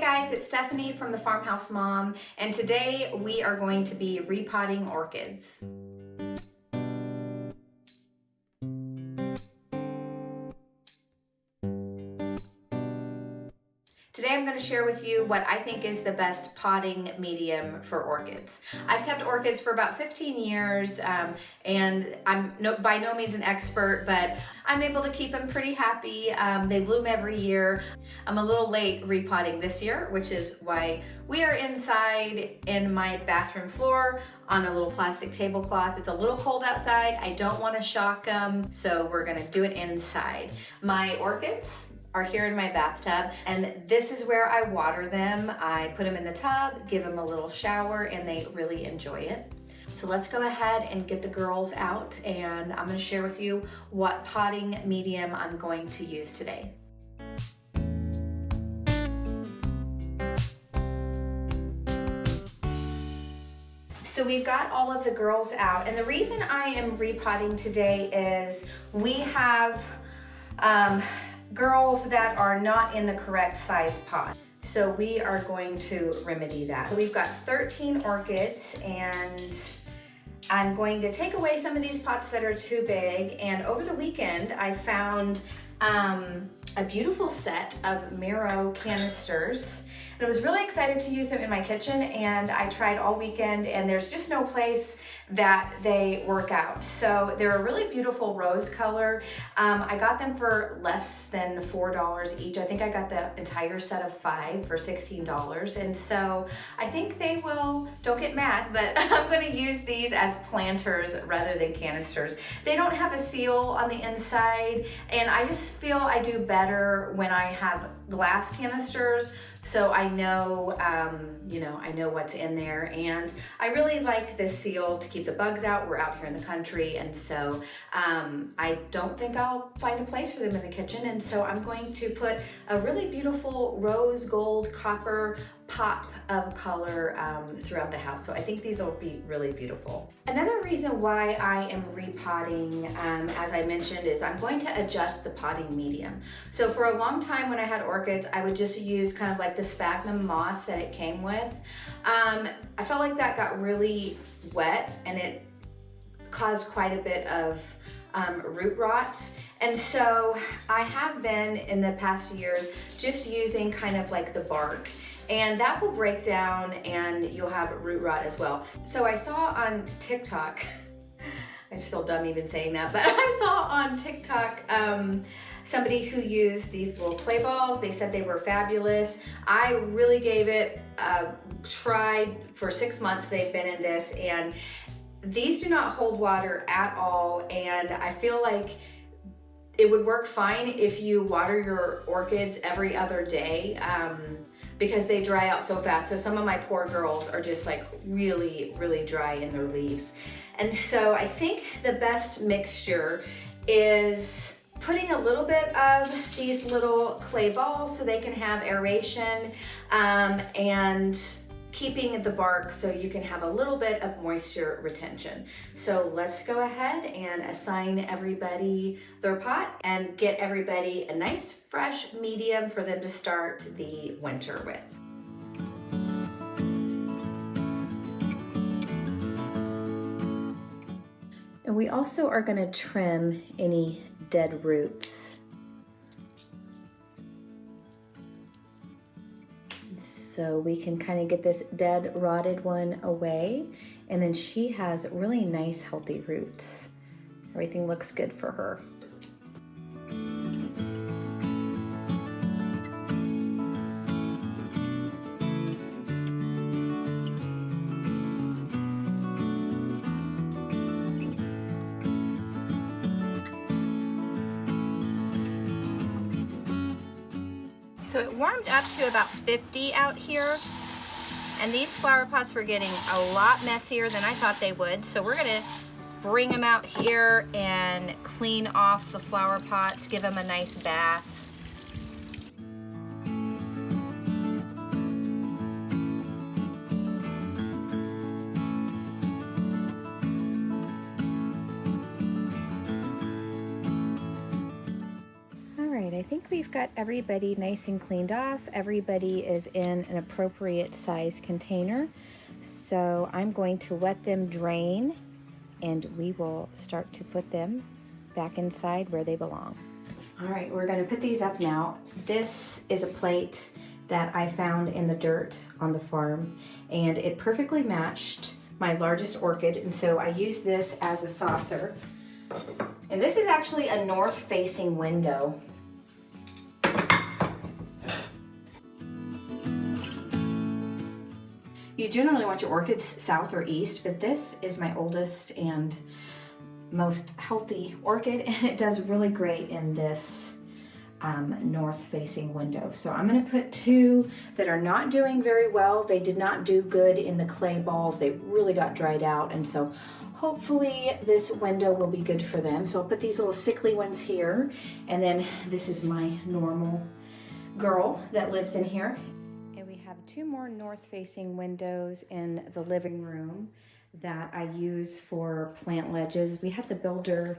guys, it's Stephanie from the Farmhouse Mom, and today we are going to be repotting orchids. Today I'm going to share with you what I think is the best potting medium for orchids. I've kept orchids for about 15 years and I'm by no means an expert, but I'm able to keep them pretty happy. They bloom every year. I'm a little late repotting this year, which is why we are inside in my bathroom floor on a little plastic tablecloth. It's a little cold outside. I don't want to shock them, so we're going to do it inside. My orchids are here in my bathtub, and this is where I water them. I put them in the tub, give them a little shower, and they really enjoy it. So let's go ahead and get the girls out, and I'm gonna share with you what potting medium I'm going to use today. So we've got all of the girls out, and the reason I am repotting today is we have girls that are not in the correct size pot. So we are going to remedy that. We've got 13 orchids, and I'm going to take away some of these pots that are too big. And over the weekend, I found a beautiful set of Miro canisters. And I was really excited to use them in my kitchen, and I tried all weekend, and there's just no place that they work out. So they're a really beautiful rose color. I got them for less than $4 each. I think I got the entire set of 5 for $16. And so I think they will, don't get mad, but I'm gonna use these as planters rather than canisters. They don't have a seal on the inside, and I just feel I do better when I have glass canisters, so I know, I know what's in there. And I really like this seal to keep the bugs out. We're out here in the country, and so I don't think I'll find a place for them in the kitchen, and so I'm going to put a really beautiful rose gold copper pop of color throughout the house. So I think these will be really beautiful. Another reason why I am repotting, as I mentioned, is I'm going to adjust the potting medium. So for a long time when I had orchids, I would just use kind of like the sphagnum moss that it came with. I felt like that got really wet, and it caused quite a bit of root rot. And so I have been in the past years just using kind of like the bark, and that will break down and you'll have root rot as well. So I saw on TikTok, I just feel dumb even saying that, but I saw on TikTok somebody who used these little clay balls. They said they were fabulous. I really gave it a try. For 6 months they've been in this, and these do not hold water at all, and I feel like it would work fine if you water your orchids every other day, because they dry out so fast. So some of my poor girls are just like really, really dry in their leaves. And so I think the best mixture is putting a little bit of these little clay balls so they can have aeration, and keeping the bark so you can have a little bit of moisture retention. So let's go ahead and assign everybody their pot and get everybody a nice fresh medium for them to start the winter with. And we also are going to trim any dead roots. So we can kind of get this dead, rotted one away. And then she has really nice, healthy roots. Everything looks good for her. So it warmed up to about 50 out here, and these flower pots were getting a lot messier than I thought they would. So we're gonna bring them out here and clean off the flower pots, give them a nice bath. All right, I think we we've got everybody nice and cleaned off. Everybody is in an appropriate size container. So I'm going to let them drain and we will start to put them back inside where they belong. All right, we're gonna put these up now. This is a plate that I found in the dirt on the farm, and it perfectly matched my largest orchid, and so I used this as a saucer. And this is actually a north-facing window. You generally want your orchids south or east, but this is my oldest and most healthy orchid, and it does really great in this north-facing window. So I'm going to put two that are not doing very well. They did not do good in the clay balls. They really got dried out, and so hopefully this window will be good for them. So I'll put these little sickly ones here, and then this is my normal girl that lives in here. And we have two more north-facing windows in the living room that I use for plant ledges. We had the builder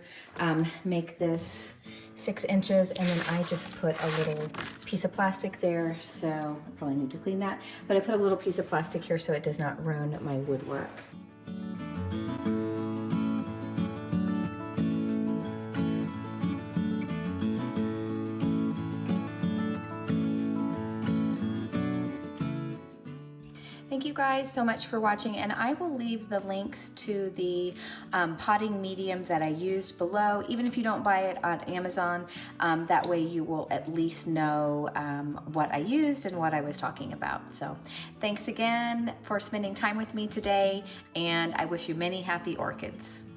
make this 6 inches, and then I just put a little piece of plastic there, so I probably need to clean that, but I put a little piece of plastic here so it does not ruin my woodwork. Thank you guys so much for watching, and I will leave the links to the potting medium that I used below, even if you don't buy it on Amazon. That way you will at least know what I used and what I was talking about. So thanks again for spending time with me today, and I wish you many happy orchids.